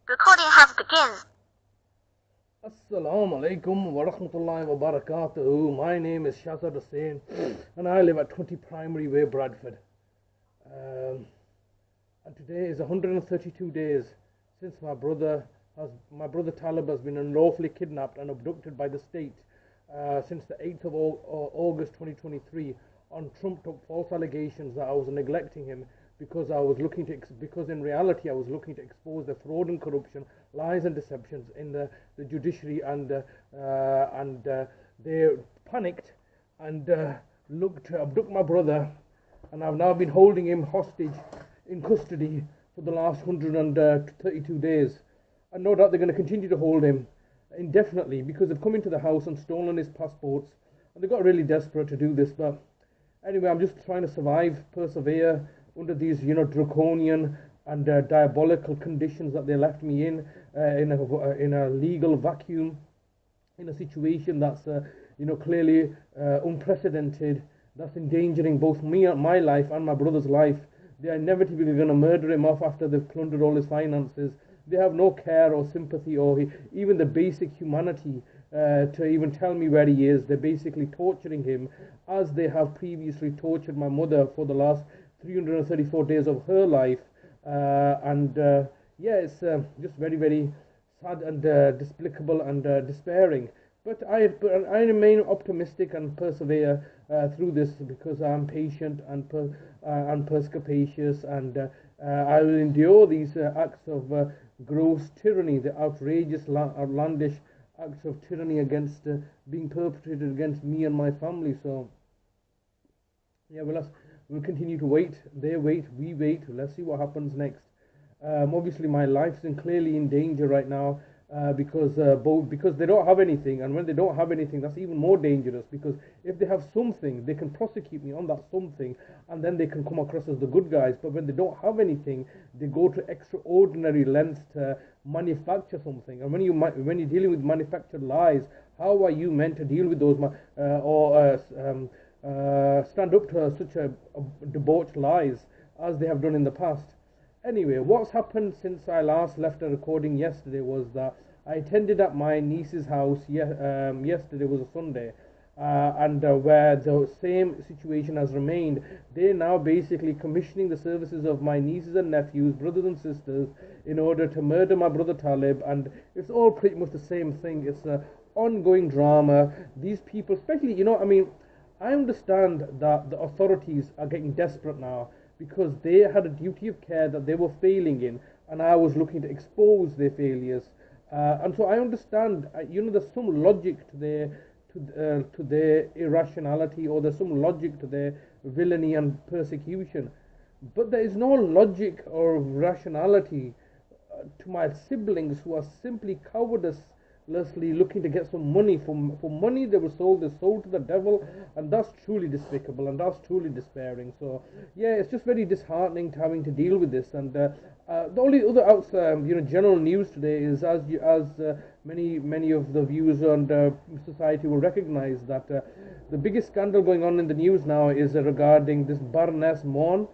Recording has begun. Assalamu alaikum wa rahmatullahi wa barakatuhu. My name is Shazad Hussain and I live at 20 Primary Way, Bradford. And today is 132 days since my brother Talib has been unlawfully kidnapped and abducted by the state since the 8th of August 2023 on trumped-up false allegations that I was neglecting him because because in reality I was looking to expose the fraud and corruption, lies and deceptions in the judiciary, and they panicked and looked to abduct my brother, and I've now been holding him hostage in custody for the last 132 days. And no doubt they're going to continue to hold him indefinitely because they've come into the house and stolen his passports, and they got really desperate to do this. But anyway, I'm just trying to survive, persevere under these, draconian and diabolical conditions that they left me in a legal vacuum, in a situation that's, clearly unprecedented, that's endangering both my life and my brother's life. They are inevitably going to murder him off after they've plundered all his finances. They have no care or sympathy or even the basic humanity to even tell me where he is. They're basically torturing him as they have previously tortured my mother for the last 334 days of her life. It's just very, very sad and despicable and despairing. But I remain optimistic and persevere through this because I'm patient and perspicacious, and I will endure these acts of gross tyranny, the outrageous, outlandish acts of tyranny against being perpetrated against me and my family. So, yeah, we'll continue to wait. They wait, we wait. Let's see what happens next. Obviously, my life's clearly in danger right now because they don't have anything, and when they don't have anything, that's even more dangerous. Because if they have something, they can prosecute me on that something, and then they can come across as the good guys. But when they don't have anything, they go to extraordinary lengths to manufacture something. And when you're dealing with manufactured lies, how are you meant to deal with those stand up to such a debauched lies as they have done in the past? Anyway, what's happened since I last left a recording yesterday was that I attended at my niece's house. Yesterday was a Sunday, and where the same situation has remained. They're now basically commissioning the services of my nieces and nephews, brothers and sisters, in order to murder my brother Talib, and it's all pretty much the same thing. It's an ongoing drama. These people, especially, I understand that the authorities are getting desperate now because they had a duty of care that they were failing in, and I was looking to expose their failures. And so I understand, there's some logic to their irrationality, or there's some logic to their villainy and persecution. But there is no logic or rationality to my siblings who are simply cowardice looking to get some money. For money they're sold to the devil, and that's truly despicable, and that's truly despairing. So yeah, it's just very disheartening to having to deal with this. And the only other general news today is, as many of the viewers and society will recognize, that the biggest scandal going on in the news now is regarding this Baroness Mon,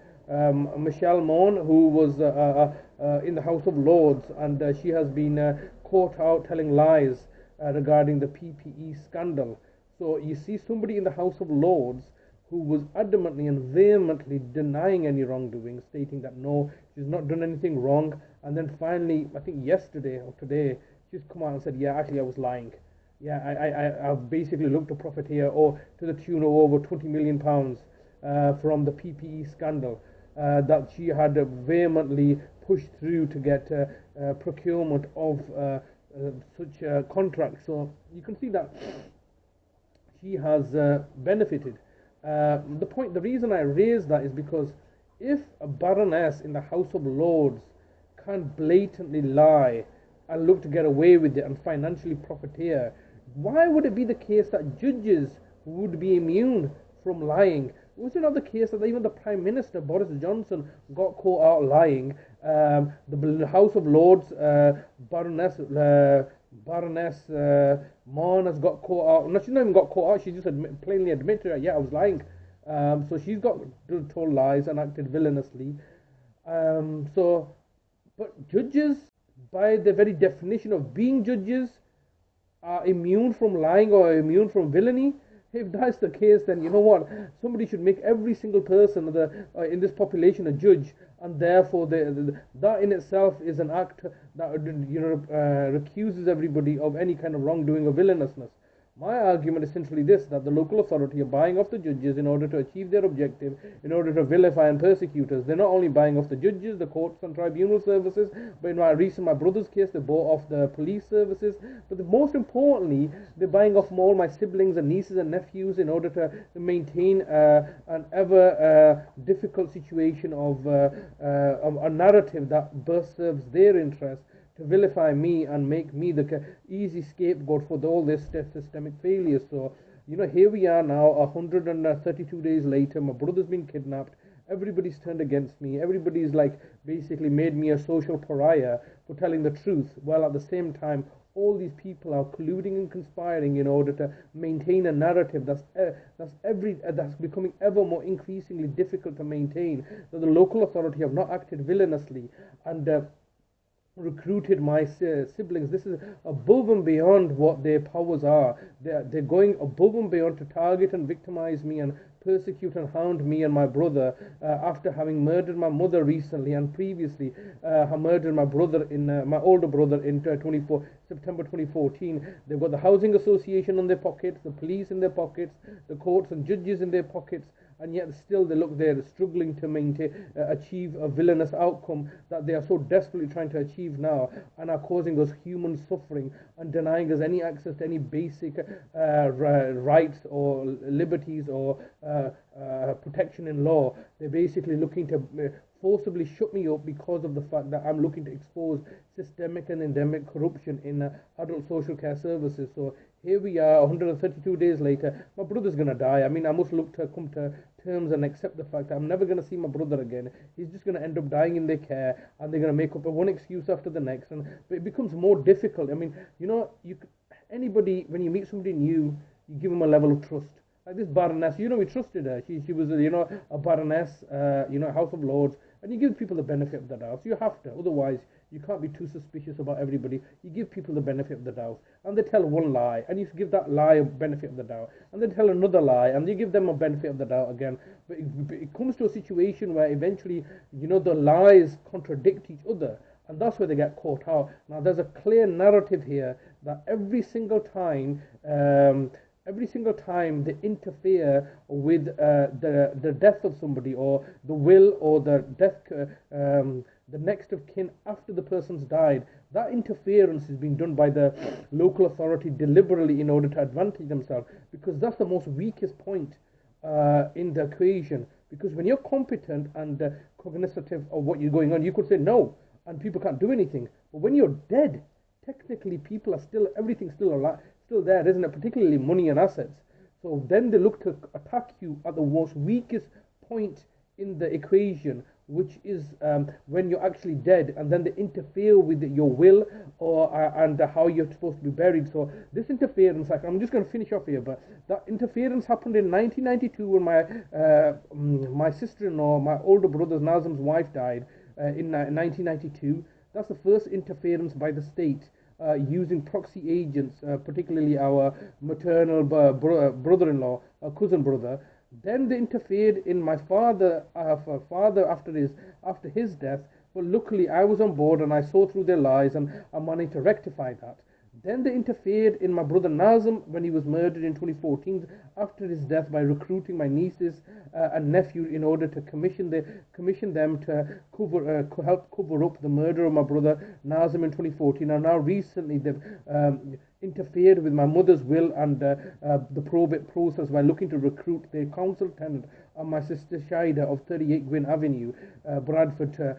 Michelle Mon, who was in the House of Lords, and she has been caught out telling lies regarding the PPE scandal. So you see somebody in the House of Lords who was adamantly and vehemently denying any wrongdoing, stating that no, she's not done anything wrong, and then finally, I think yesterday or today, she's come out and said, yeah, actually I was lying. Yeah, I've basically looked to profit here, or to the tune of over £20 million from the PPE scandal that she had vehemently pushed through to get procurement of such contracts. So you can see that she has benefited. The reason I raise that is because if a baroness in the House of Lords can't blatantly lie and look to get away with it and financially profiteer, why would it be the case that judges would be immune from lying? Was it not the case that even the Prime Minister, Boris Johnson, got caught out lying? The House of Lords, Baroness Mon has got caught out. No, she not even got caught out. She just plainly admitted, yeah, I was lying. So she's got told lies and acted villainously. But judges by the very definition of being judges, are immune from lying or immune from villainy. If that's the case, then you know what? Somebody should make every single person in this population a judge, and therefore that in itself is an act that recuses everybody of any kind of wrongdoing or villainousness. My argument is essentially this, that the local authority are buying off the judges in order to achieve their objective, in order to vilify and persecute us. They're not only buying off the judges, the courts and tribunal services, but in my brother's case, they bought off the police services. But most importantly, they're buying off all my siblings and nieces and nephews in order to maintain an ever difficult situation of a narrative that best serves their interests, to vilify me and make me the easy scapegoat for all this systemic failure. So, here we are now, 132 days later. My brother's been kidnapped. Everybody's turned against me. Everybody's basically made me a social pariah for telling the truth. While at the same time, all these people are colluding and conspiring in order to maintain a narrative that's becoming ever more increasingly difficult to maintain. That the local authority have not acted villainously and recruited my siblings. This is above and beyond what their powers are. They're going above and beyond to target and victimize me and persecute and hound me and my brother after having murdered my mother recently, and previously murdered my older brother in September 2014. They've got the housing association in their pockets, the police in their pockets, the courts and judges in their pockets, and yet still they're struggling to achieve a villainous outcome that they are so desperately trying to achieve now, and are causing us human suffering and denying us any access to any basic rights or liberties or protection in law. They're basically looking to forcibly shut me up because of the fact that I'm looking to expose systemic and endemic corruption in adult social care services. So here we are, 132 days later. My brother's going to die. I mean, I must look to come to terms and accept the fact that I'm never going to see my brother again. He's just going to end up dying in their care, and they're going to make up one excuse after the next, and but it becomes more difficult. I mean, anybody, when you meet somebody new, you give them a level of trust. Like this baroness, we trusted her. She was, a baroness, House of Lords, and you give people the benefit of the doubt. So you have to, otherwise you can't be too suspicious about everybody. You give people the benefit of the doubt, and they tell one lie, and you give that lie a benefit of the doubt, and they tell another lie, and you give them a benefit of the doubt again. But it comes to a situation where eventually, the lies contradict each other, and that's where they get caught out. Now, there's a clear narrative here that every single time they interfere with the death of somebody, or the will, or the the next of kin after the person's died, that interference is being done by the local authority deliberately in order to advantage themselves, because that's the most weakest point in the equation. Because when you're competent and cognitive of what you're going on, you could say no, and people can't do anything. But when you're dead, technically everything's still alive, still there, isn't it? Particularly money and assets. So then they look to attack you at the most weakest point in the equation, which is when you're actually dead, and then they interfere with your will and how you're supposed to be buried. So this interference, I'm just going to finish off here, but that interference happened in 1992 when my sister-in-law, my older brother's Nazim's wife, died in 1992. That's the first interference by the state. Using proxy agents, particularly our maternal brother-in-law, cousin brother. Then they interfered in my father after his death. But luckily, I was on board and I saw through their lies, and I managed to rectify that. Then they interfered in my brother Nazim when he was murdered in 2014 after his death by recruiting my nieces and nephew in order to commission them to help cover up the murder of my brother Nazim in 2014. And now recently they've interfered with my mother's will and the probate process by looking to recruit the council tenant and my sister Shaida of 38 Gwyn Avenue, Bradford, to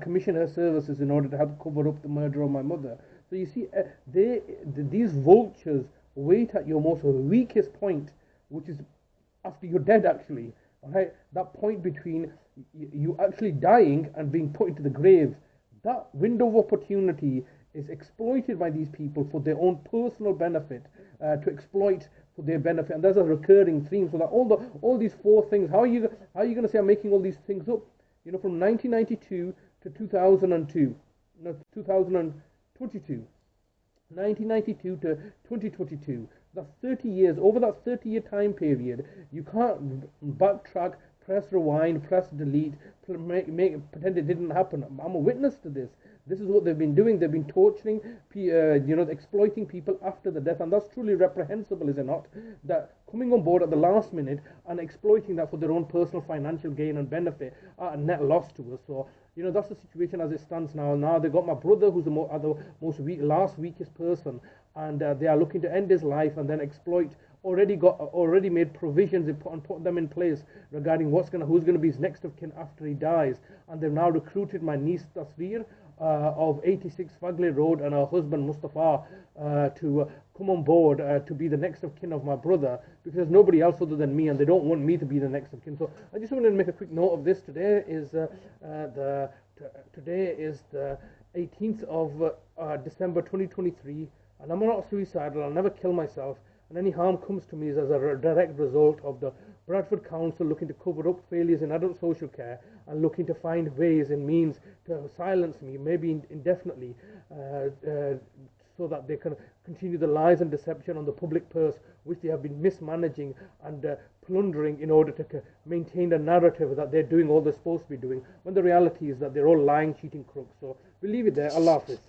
commission her services in order to help cover up the murder of my mother. So you see, these vultures wait at your most weakest point, which is after you're dead, actually. Right? That point between you actually dying and being put into the grave. That window of opportunity is exploited by these people for their own personal benefit, to exploit for their benefit, and there's a recurring theme. So that all these four things, how are you going to say I'm making all these things up? From 1992 to 2002. no, 2022. 1992 to 2022. That's 30 years. Over that 30-year time period, you can't backtrack, press rewind, press delete, pretend it didn't happen. I'm a witness to this. This is what they've been doing. They've been torturing, exploiting people after the death, and that's truly reprehensible, is it not? That coming on board at the last minute and exploiting that for their own personal financial gain and benefit at a net loss to us. So, that's the situation as it stands now. Now they got my brother, who's the most last weakest person, and they are looking to end his life and then exploit. Already made provisions and put them in place regarding who's gonna be his next of kin after he dies. And they've now recruited my niece Tasveer of 86 Fagley Road and her husband Mustafa to come on board to be the next of kin of my brother, because there's nobody else other than me, and they don't want me to be the next of kin. So I just wanted to make a quick note of this. Today is the 18th of December 2023, and I'm not suicidal. I'll never kill myself, and any harm comes to me is as a direct result of the Bradford Council looking to cover up failures in adult social care and looking to find ways and means to silence me, maybe indefinitely, so that they can continue the lies and deception on the public purse, which they have been mismanaging and plundering in order to maintain the narrative that they're doing all they're supposed to be doing, when the reality is that they're all lying, cheating crooks. So we'll leave it there. Allah Hafiz.